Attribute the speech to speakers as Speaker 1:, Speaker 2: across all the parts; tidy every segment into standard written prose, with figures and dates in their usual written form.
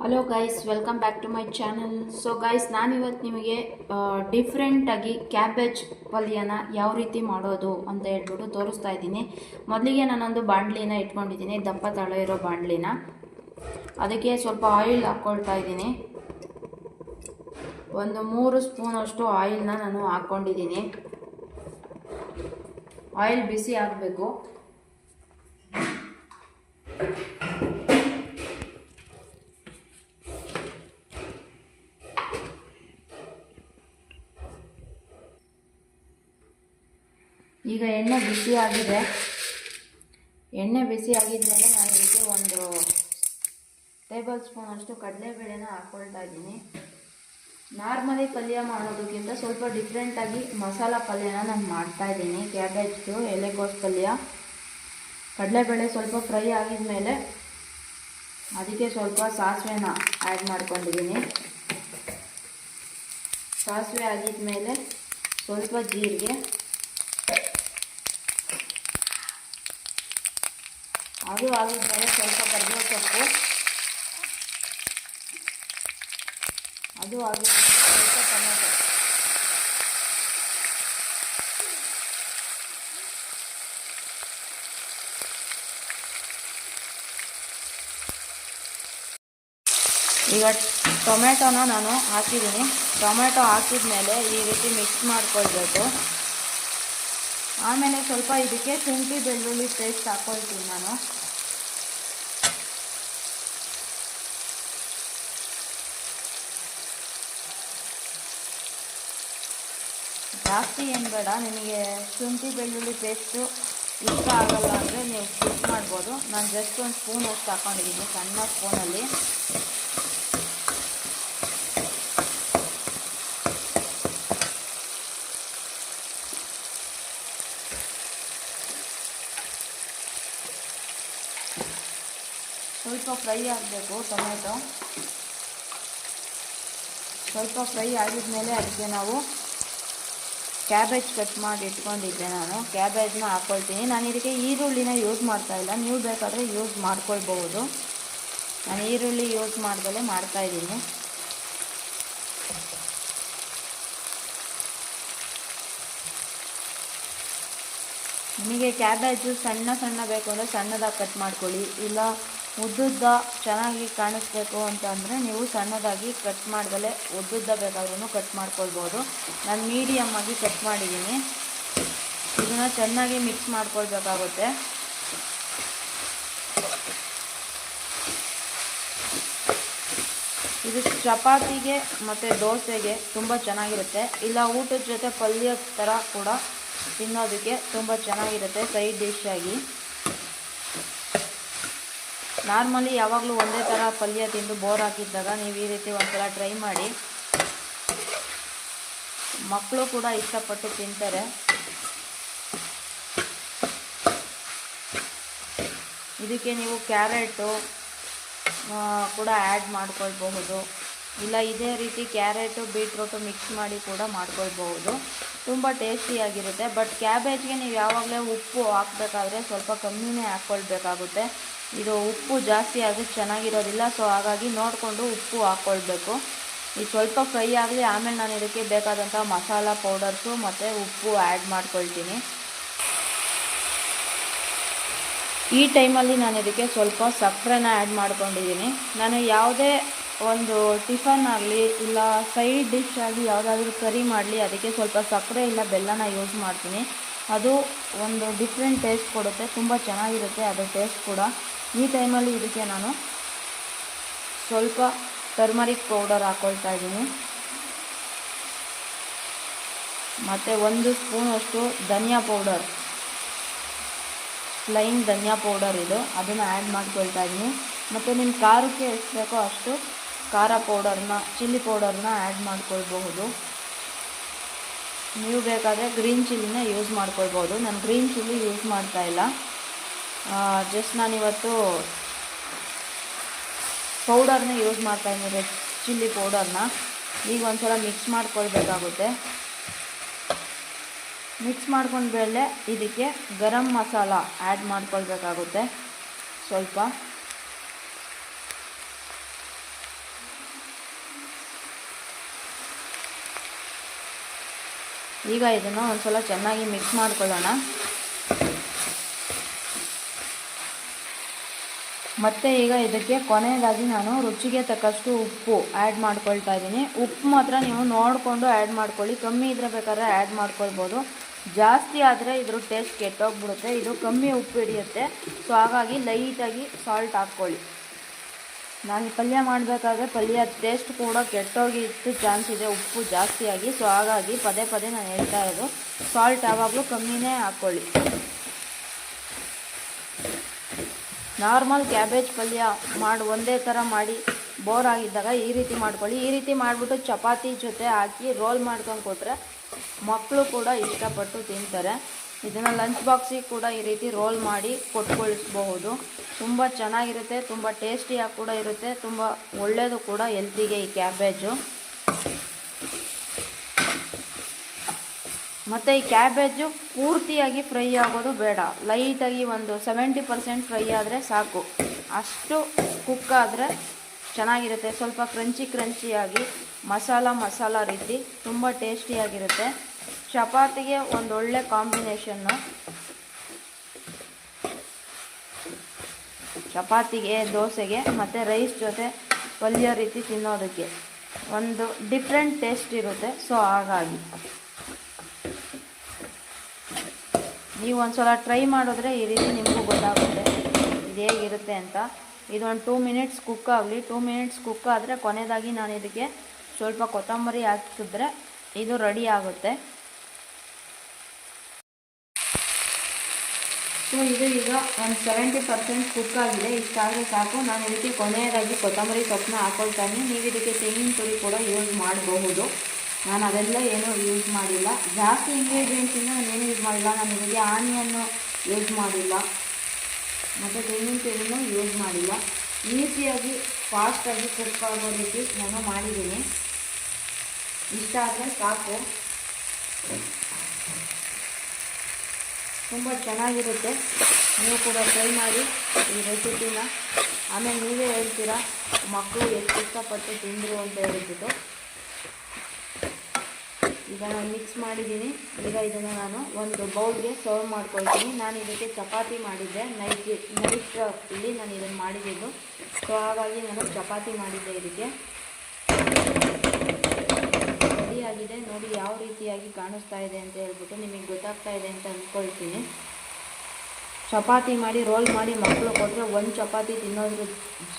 Speaker 1: Hello guys, welcome back to my channel. So guys, ನಾನಿವತ್ತು ನಿಮಗೆ ಡಿಫ್ರೆಂಟಾಗಿ ಕ್ಯಾಬೇಜ್ ಪಲ್ಯನ ಯಾವ ರೀತಿ ಮಾಡೋದು ಅಂತ ಹೇಳ್ಬಿಟ್ಟು ತೋರಿಸ್ತಾ ಇದ್ದೀನಿ. ಮೊದಲಿಗೆ ನಾನೊಂದು ಬಾಣಲಿನ ಇಟ್ಕೊಂಡಿದ್ದೀನಿ, ದಪ್ಪ ತಳ ಇರೋ ಬಾಣಲಿನ. ಅದಕ್ಕೆ ಸ್ವಲ್ಪ ಆಯಿಲ್ ಹಾಕ್ಕೊಳ್ತಾ ಇದ್ದೀನಿ. ಒಂದು 3 ಸ್ಪೂನಷ್ಟು ಆಯಿಲ್ನ ನಾನು ಹಾಕ್ಕೊಂಡಿದ್ದೀನಿ. ಆಯಿಲ್ ಬಿಸಿ ಆಗಬೇಕು. ಈಗ ಎಣ್ಣೆ ಬಿಸಿ ಆಗಿದೆ. ಎಣ್ಣೆ ಬಿಸಿ ಆಗಿದ್ಮೇಲೆ ನಾನು ಇದಕ್ಕೆ 1 ಟೇಬಲ್ ಸ್ಪೂನ್ ಅಷ್ಟು ಕಡಲೆಬೇಳೆನ ಹಾಕ್ಕೊಳ್ತಾ ಇದ್ದೀನಿ. ನಾರ್ಮಲಿ ಪಲ್ಯ ಮಾಡೋದಕ್ಕಿಂತ ಸ್ವಲ್ಪ ಡಿಫ್ರೆಂಟಾಗಿ ಮಸಾಲ ಪಲ್ಯನ ನಾನು ಮಾಡ್ತಾಯಿದ್ದೀನಿ. ಕ್ಯಾಬೇಜ್ದು ಎಲೆಕೋಸು ಪಲ್ಯ. ಕಡಲೆಬೇಳೆ ಸ್ವಲ್ಪ ಫ್ರೈ ಆಗಿದ್ಮೇಲೆ ಅದಕ್ಕೆ ಸ್ವಲ್ಪ ಸಾಸಿವೆನ ಆ್ಯಡ್ ಮಾಡ್ಕೊಂಡಿದ್ದೀನಿ. ಸಾಸಿವೆ ಆಗಿದ್ಮೇಲೆ ಸ್ವಲ್ಪ ಜೀರಿಗೆ, ಅದು ಆಗಿದ್ಮೇಲೆ ಸ್ವಲ್ಪ ಕರಿಬೇವು ಸೊಪ್ಪು, ಅದು ಆಗಿದ್ಮೇಲೆ ಸ್ವಲ್ಪ ಟೊಮೆಟೊ. ಈಗ ಟೊಮೆಟೊನ ನಾನು ಹಾಕಿದ್ದೀನಿ. ಟೊಮೆಟೊ ಹಾಕಿದ್ಮೇಲೆ ಈ ರೀತಿ ಮಿಕ್ಸ್ ಮಾಡ್ಕೊಳ್ಬೇಕು. ಆಮೇಲೆ ಸ್ವಲ್ಪ ಇದಕ್ಕೆ ಶುಂಠಿ ಬೆಳ್ಳುಳ್ಳಿ ಪೇಸ್ಟ್ ಹಾಕ್ಕೊಳ್ತೀನಿ ನಾನು. ಜಾಸ್ತಿ ಏನು ಬೇಡ. ನಿಮಗೆ ಶುಂಠಿ ಬೆಳ್ಳುಳ್ಳಿ ಪೇಸ್ಟು ಇಷ್ಟ ಆಗಲ್ಲ ಅಂದರೆ ನೀವು ಸ್ಕಿಪ್ ಮಾಡ್ಬೋದು. ನಾನು ಜಸ್ಟ್ 1 ಸ್ಪೂನ್ ಅಷ್ಟು ಹಾಕ್ಕೊಂಡಿದ್ದೀನಿ, ಸಣ್ಣ ಸ್ಪೂನಲ್ಲಿ. ಸ್ವಲ್ಪ ಫ್ರೈ ಆಗಬೇಕು ಟೊಮೆಟೊ. ಸ್ವಲ್ಪ ಫ್ರೈ ಆಗಿದ್ಮೇಲೆ ಅದಕ್ಕೆ ನಾವು ಕ್ಯಾಬೇಜ್ ಕಟ್ ಮಾಡಿ ಇಟ್ಕೊಂಡಿದ್ದೆ, ನಾನು ಕ್ಯಾಬೇಜ್ನ ಹಾಕ್ಕೊಳ್ತೀನಿ. ನಾನು ಇದಕ್ಕೆ ಈರುಳ್ಳಿನ ಯೂಸ್ ಮಾಡ್ತಾಯಿಲ್ಲ, ನೀವು ಬೇಕಾದರೆ ಯೂಸ್ ಮಾಡ್ಕೊಳ್ಬಹುದು. ನಾನು ಈರುಳ್ಳಿ ಯೂಸ್ ಮಾಡ್ದಲೇ ಮಾಡ್ತಾಯಿದ್ದೀನಿ. ನಿಮಗೆ ಕ್ಯಾಬೇಜು ಸಣ್ಣ ಸಣ್ಣ ಬೇಕು ಅಂದರೆ ಸಣ್ಣದಾಗಿ ಕಟ್ ಮಾಡ್ಕೊಳ್ಳಿ. ಇಲ್ಲ ಉದ್ದುದ್ದ ಚೆನ್ನಾಗಿ ಕಾಣಿಸ್ಬೇಕು ಅಂತಂದರೆ ನೀವು ಸಣ್ಣದಾಗಿ ಕಟ್ ಮಾಡ್ದಲೇ ಉದ್ದುದ್ದ ಬೇಕಾದ್ರೂ ಕಟ್ ಮಾಡ್ಕೊಳ್ಬೋದು. ನಾನು ಮೀಡಿಯಮ್ ಆಗಿ ಕಟ್ ಮಾಡಿದ್ದೀನಿ. ಇದನ್ನು ಚೆನ್ನಾಗಿ ಮಿಕ್ಸ್ ಮಾಡ್ಕೊಳ್ಬೇಕಾಗುತ್ತೆ. ಇದು ಚಪಾತಿಗೆ ಮತ್ತು ದೋಸೆಗೆ ತುಂಬ ಚೆನ್ನಾಗಿರುತ್ತೆ. ಇಲ್ಲ ಊಟದ ಜೊತೆ ಪಲ್ಯದ ಥರ ಕೂಡ ತಿನ್ನೋದಕ್ಕೆ ತುಂಬ ಚೆನ್ನಾಗಿರುತ್ತೆ ಸೈಡ್ ಡಿಶ್ ಆಗಿ. ನಾರ್ಮಲಿ ಯಾವಾಗಲೂ ಒಂದೇ ಥರ ಪಲ್ಯ ತಿಂದು ಬೋರ್ ಹಾಕಿದ್ದಾಗ ನೀವು ಈ ರೀತಿ ಒಂದ್ಸಲ ಟ್ರೈ ಮಾಡಿ. ಮಕ್ಕಳು ಕೂಡ ಇಷ್ಟಪಟ್ಟು ತಿಂತಾರೆ. ಇದಕ್ಕೆ ನೀವು ಕ್ಯಾರೆಟು ಕೂಡ ಆ್ಯಡ್ ಮಾಡ್ಕೊಳ್ಬಹುದು. ಇಲ್ಲ ಇದೇ ರೀತಿ ಕ್ಯಾರೆಟು ಬೀಟ್ರೂಟು ಮಿಕ್ಸ್ ಮಾಡಿ ಕೂಡ ಮಾಡ್ಕೊಳ್ಬಹುದು. ತುಂಬ ಟೇಸ್ಟಿಯಾಗಿರುತ್ತೆ. ಬಟ್ ಕ್ಯಾಬೇಜ್ಗೆ ನೀವು ಯಾವಾಗಲೇ ಉಪ್ಪು ಹಾಕಬೇಕಾದ್ರೆ ಸ್ವಲ್ಪ ಕಮ್ಮಿನೇ ಹಾಕ್ಕೊಳ್ಬೇಕಾಗುತ್ತೆ. ಇದು ಉಪ್ಪು ಜಾಸ್ತಿ ಆದರೆ ಚೆನ್ನಾಗಿರೋದಿಲ್ಲ. ಸೊ ಹಾಗಾಗಿ ನೋಡಿಕೊಂಡು ಉಪ್ಪು ಹಾಕ್ಕೊಳ್ಬೇಕು. ಇದು ಸ್ವಲ್ಪ ಫ್ರೈ ಆಗಲಿ, ಆಮೇಲೆ ನಾನು ಇದಕ್ಕೆ ಬೇಕಾದಂಥ ಮಸಾಲ ಪೌಡರ್ಸು ಮತ್ತು ಉಪ್ಪು ಆ್ಯಡ್ ಮಾಡ್ಕೊಳ್ತೀನಿ. ಈ ಟೈಮಲ್ಲಿ ನಾನು ಇದಕ್ಕೆ ಸ್ವಲ್ಪ ಸಕ್ಕರೆನ ಆ್ಯಡ್ ಮಾಡ್ಕೊಂಡಿದ್ದೀನಿ. ನಾನು ಯಾವುದೇ ಒಂದು ಟಿಫನ್ ಆಗಲಿ ಇಲ್ಲ ಸೈಡ್ ಡಿಶ್ ಆಗಿ ಯಾವುದಾದ್ರೂ ಕರಿ ಮಾಡಲಿ ಅದಕ್ಕೆ ಸ್ವಲ್ಪ ಸಕ್ಕರೆ ಇಲ್ಲ ಬೆಲ್ಲನ ಯೂಸ್ ಮಾಡ್ತೀನಿ. ಅದು ಒಂದು ಡಿಫ್ರೆಂಟ್ ಟೇಸ್ಟ್ ಕೊಡುತ್ತೆ, ತುಂಬ ಚೆನ್ನಾಗಿರುತ್ತೆ ಅದು ಟೇಸ್ಟ್ ಕೂಡ. ಈ ಟೈಮಲ್ಲಿ ಇದಕ್ಕೆ ನಾನು ಸ್ವಲ್ಪ ಟರ್ಮರಿಕ್ ಪೌಡರ್ ಹಾಕ್ಕೊಳ್ತಾ ಇದ್ದೀನಿ. ಮತ್ತು 1 ಸ್ಪೂನಷ್ಟು ಧನಿಯಾ ಪೌಡರ್, ಪ್ಲೈನ್ ಧನಿಯಾ ಪೌಡರ್ ಇದು, ಅದನ್ನು ಆ್ಯಡ್ ಮಾಡ್ಕೊಳ್ತಾ ಇದ್ದೀನಿ. ಮತ್ತು ನಿಮ್ಮ ಖಾರಕ್ಕೆ ಎಷ್ಟು ಬೇಕೋ ಅಷ್ಟು ಖಾರ ಪೌಡರ್ನ, ಚಿಲ್ಲಿ ಪೌಡರ್ನ ಆ್ಯಡ್ ಮಾಡ್ಕೊಳ್ಬಹುದು. ನೀವು ಬೇಕಾದರೆ ಗ್ರೀನ್ ಚಿಲ್ಲಿನ ಯೂಸ್ ಮಾಡ್ಕೊಳ್ಬೋದು. ನಾನು ಗ್ರೀನ್ ಚಿಲ್ಲಿ ಯೂಸ್ ಮಾಡ್ತಾಯಿಲ್ಲ. ಜಸ್ಟ್ ನಾನಿವತ್ತು ಪೌಡರ್ನ ಯೂಸ್ ಮಾಡ್ತಾಯಿದ್ದೀನಿ, ರೆಡ್ ಚಿಲ್ಲಿ ಪೌಡರ್ನ. ಈಗ ಒಂದ್ಸಲ ಮಿಕ್ಸ್ ಮಾಡ್ಕೊಳ್ಬೇಕಾಗುತ್ತೆ. ಮಿಕ್ಸ್ ಮಾಡ್ಕೊಂಡ್ಮೇಲೆ ಇದಕ್ಕೆ ಗರಂ ಮಸಾಲ ಆ್ಯಡ್ ಮಾಡ್ಕೊಳ್ಬೇಕಾಗುತ್ತೆ ಸ್ವಲ್ಪ. ಈಗ ಇದನ್ನು ಒಂದು ಸಲ ಚೆನ್ನಾಗಿ ಮಿಕ್ಸ್ ಮಾಡ್ಕೊಳ್ಳೋಣ. ಮತ್ತು ಈಗ ಇದಕ್ಕೆ ಕೊನೆಯದಾಗಿ ನಾನು ರುಚಿಗೆ ತಕ್ಕಷ್ಟು ಉಪ್ಪು ಆ್ಯಡ್ ಮಾಡ್ಕೊಳ್ತಾ ಇದ್ದೀನಿ. ಉಪ್ಪು ಮಾತ್ರ ನೀವು ನೋಡಿಕೊಂಡು ಆ್ಯಡ್ ಮಾಡ್ಕೊಳ್ಳಿ. ಕಮ್ಮಿ ಇದ್ರೆ ಬೇಕಾದ್ರೆ ಆ್ಯಡ್ ಮಾಡ್ಕೊಳ್ಬೋದು. ಜಾಸ್ತಿ ಆದರೆ ಇದ್ರ ಟೇಸ್ಟ್ ಕೆಟ್ಟೋಗ್ಬಿಡುತ್ತೆ. ಇದು ಕಮ್ಮಿ ಉಪ್ಪು ಹಿಡಿಯುತ್ತೆ. ಸೊ ಹಾಗಾಗಿ ಲೈಟಾಗಿ ಸಾಲ್ಟ್ ಹಾಕ್ಕೊಳ್ಳಿ. ನಾನು ಪಲ್ಯ ಮಾಡಬೇಕಾದ್ರೆ ಪಲ್ಯ ಟೇಸ್ಟ್ ಕೂಡ ಕೆಟ್ಟೋಗಿತ್ತು ಚಾನ್ಸ್ ಇದೆ ಉಪ್ಪು ಜಾಸ್ತಿಯಾಗಿ. ಸೊ ಹಾಗಾಗಿ ಪದೇ ಪದೇ ನಾನು ಹೇಳ್ತಾ ಇರೋದು ಸಾಲ್ಟ್ ಯಾವಾಗಲೂ ಕಮ್ಮಿನೇ ಹಾಕ್ಕೊಳ್ಳಿ. ನಾರ್ಮಲ್ ಕ್ಯಾಬೇಜ್ ಪಲ್ಯ ಒಂದೇ ಥರ ಮಾಡಿ ಬೋರ್ ಆಗಿದ್ದಾಗ ಈ ರೀತಿ ಮಾಡ್ಕೊಳ್ಳಿ. ಈ ರೀತಿ ಮಾಡಿಬಿಟ್ಟು ಚಪಾತಿ ಜೊತೆ ಹಾಕಿ ರೋಲ್ ಮಾಡ್ಕೊಂಡು ಕೊಟ್ಟರೆ ಮಕ್ಕಳು ಕೂಡ ಇಷ್ಟಪಟ್ಟು ತಿಂತಾರೆ. ಇದನ್ನು ಲಂಚ್ ಬಾಕ್ಸಿಗೆ ಕೂಡ ಈ ರೀತಿ ರೋಲ್ ಮಾಡಿ ಕೊಟ್ಕೊಳಿಸ್ಬಹುದು. ತುಂಬ ಚೆನ್ನಾಗಿರುತ್ತೆ, ತುಂಬ ಟೇಸ್ಟಿಯಾಗಿ ಕೂಡ ಇರುತ್ತೆ, ತುಂಬ ಒಳ್ಳೆಯದು ಕೂಡ ಹೆಲ್ತಿಗೆ ಈ ಕ್ಯಾಬೇಜು. ಮತ್ತು ಈ ಕ್ಯಾಬೇಜು ಪೂರ್ತಿಯಾಗಿ ಫ್ರೈ ಆಗೋದು ಬೇಡ, ಲೈಟಾಗಿ ಒಂದು 70% ಫ್ರೈ ಆದರೆ ಸಾಕು. ಅಷ್ಟು ಕುಕ್ ಆದರೆ ಚೆನ್ನಾಗಿರುತ್ತೆ. ಸ್ವಲ್ಪ ಕ್ರಂಚಿಯಾಗಿ ಮಸಾಲ ರೀತಿ ತುಂಬ ಟೇಸ್ಟಿಯಾಗಿರುತ್ತೆ. ಚಪಾತಿಗೆ ಒಂದೊಳ್ಳೆ ಕಾಂಬಿನೇಷನ್ನು. ಚಪಾತಿಗೆ, ದೋಸೆಗೆ ಮತ್ತು ರೈಸ್ ಜೊತೆ ಪಲ್ಯ ರೀತಿ ತಿನ್ನೋದಕ್ಕೆ ಒಂದು ಡಿಫ್ರೆಂಟ್ ಟೇಸ್ಟ್ ಇರುತ್ತೆ. ಸೊ ಹಾಗಾಗಿ ನೀವು ಒಂದು ಸಲ ಟ್ರೈ ಮಾಡಿದ್ರೆ ಈ ರೀತಿ ನಿಮಗೂ ಗೊತ್ತಾಗುತ್ತೆ ಇದು ಹೇಗಿರುತ್ತೆ ಅಂತ. ಇದೊಂದು 2 ಮಿನಿಟ್ಸ್ ಕುಕ್ ಆಗಲಿ. 2 ಮಿನಿಟ್ಸ್ ಕುಕ್ ಆದರೆ ಕೊನೆಯದಾಗಿ ನಾನು ಇದಕ್ಕೆ ಸ್ವಲ್ಪ ಕೊತ್ತಂಬರಿ ಹಾಕಿದ್ರೆ ಇದು ರೆಡಿ ಆಗುತ್ತೆ. ಸೊ ಇದು ಈಗ ಒಂದು 70% ಕುಕ್ ಆಗಿದೆ. ಇಷ್ಟಾದರೆ ಸಾಕು. ನಾನು ಇದಕ್ಕೆ ಕೊನೆಯದಾಗಿ ಕೊತ್ತಂಬರಿ ಸೊಪ್ಪನ್ನ ಹಾಕೊಳ್ತಾನೆ. ನೀವು ಇದಕ್ಕೆ ತೆಂಗಿನ ತುರಿ ಕೂಡ ಯೂಸ್ ಮಾಡಬಹುದು. ನಾನು ಅದೆಲ್ಲ ಏನೂ ಯೂಸ್ ಮಾಡಿಲ್ಲ. ಜಾಸ್ತಿ ಇಂಗ್ರೀಡಿಯೆಂಟ್ಸಿಂದ ನಾನು ಏನೂ ಯೂಸ್ ಮಾಡಿಲ್ಲ. ನಾನು ಇದಕ್ಕೆ ಆನಿಯನ್ನು ಯೂಸ್ ಮಾಡಿಲ್ಲ ಮತ್ತು ತೆಂಗಿನ ತುರಿನೂ ಯೂಸ್ ಮಾಡಿಲ್ಲ. ಈಸಿಯಾಗಿ ಫಾಸ್ಟಾಗಿ ಕುಕ್ ಆಗೋ ರೀತಿ ನಾನು ಮಾಡಿದ್ದೀನಿ. ಇಷ್ಟ ಆದರೆ ಸಾಕು. ತುಂಬ ಚೆನ್ನಾಗಿರುತ್ತೆ. ನೀವು ಕೂಡ ಟ್ರೈ ಮಾಡಿ ಈ ರೆಸಿಪಿನ. ಆಮೇಲೆ ನೀವೇ ಹೇಳ್ತೀರಾ ಮಕ್ಕಳು ಎಷ್ಟು ಇಷ್ಟಪಟ್ಟು ತಿಂದರು ಅಂತ ಹೇಳ್ಬಿಟ್ಟು. ಈಗ ನಾನು ಮಿಕ್ಸ್ ಮಾಡಿದ್ದೀನಿ. ಈಗ ಇದನ್ನು ನಾನು ಒಂದು ಬೌಲ್ಗೆ ಸರ್ವ್ ಮಾಡ್ಕೊಳ್ತೀನಿ. ನಾನು ಇದಕ್ಕೆ ಚಪಾತಿ ಮಾಡಿದ್ದೆ. ನೈಟ್ ಇಲ್ಲಿ ನಾನು ಇದನ್ನು ಮಾಡಿದ್ದು. ಸೊ ಹಾಗಾಗಿ ನಾನು ಚಪಾತಿ ಮಾಡಿದ್ದೆ. ಇದಕ್ಕೆ ರೆಡಿಯಾಗಿದೆ. ನೋಡಿ ಯಾವ ರೀತಿಯಾಗಿ ಕಾಣಿಸ್ತಾ ಇದೆ ಅಂತ ಹೇಳ್ಬಿಟ್ಟು ನಿಮಗೆ ಗೊತ್ತಾಗ್ತಾ ಇದೆ ಅಂತ ಅಂದ್ಕೊಳ್ತೀನಿ. ಚಪಾತಿ ಮಾಡಿ ರೋಲ್ ಮಾಡಿ ಮಕ್ಕಳು ಕೊಟ್ಟರೆ ಒಂದು ಚಪಾತಿ ತಿನ್ನೋದ್ರ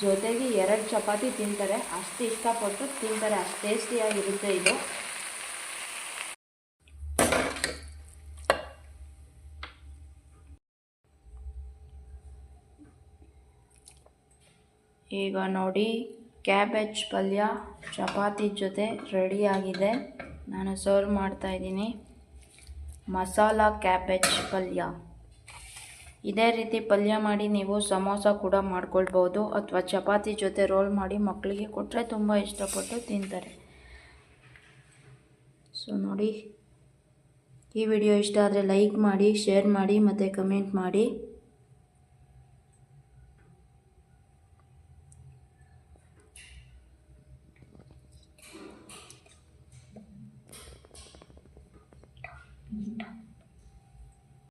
Speaker 1: ಜೊತೆಗೆ 2 ಚಪಾತಿ ತಿಂತಾರೆ. ಅಷ್ಟು ಇಷ್ಟಪಟ್ಟು ತಿಂತಾರೆ. ಅಷ್ಟು ಟೇಸ್ಟಿಯಾಗಿರುತ್ತೆ ಇದು. ಈಗ ನೋಡಿ ಕ್ಯಾಬೇಜ್ ಪಲ್ಯ ಚಪಾತಿ ಜೊತೆ ರೆಡಿಯಾಗಿದೆ. ನಾನು ಸರ್ವ್ ಮಾಡ್ತಾಯಿದ್ದೀನಿ. ಮಸಾಲ ಕ್ಯಾಬೇಜ್ ಪಲ್ಯ. ಇದೇ ರೀತಿ ಪಲ್ಯ ಮಾಡಿ ನೀವು ಸಮೋಸ ಕೂಡ ಮಾಡ್ಕೊಳ್ಬೋದು ಅಥವಾ ಚಪಾತಿ ಜೊತೆ ರೋಲ್ ಮಾಡಿ ಮಕ್ಕಳಿಗೆ ಕೊಟ್ಟರೆ ತುಂಬ ಇಷ್ಟಪಟ್ಟು ತಿಂತಾರೆ. ಸೊ ನೋಡಿ, ಈ ವಿಡಿಯೋ ಇಷ್ಟ ಆದರೆ ಲೈಕ್ ಮಾಡಿ, ಶೇರ್ ಮಾಡಿ ಮತ್ತು ಕಮೆಂಟ್ ಮಾಡಿ.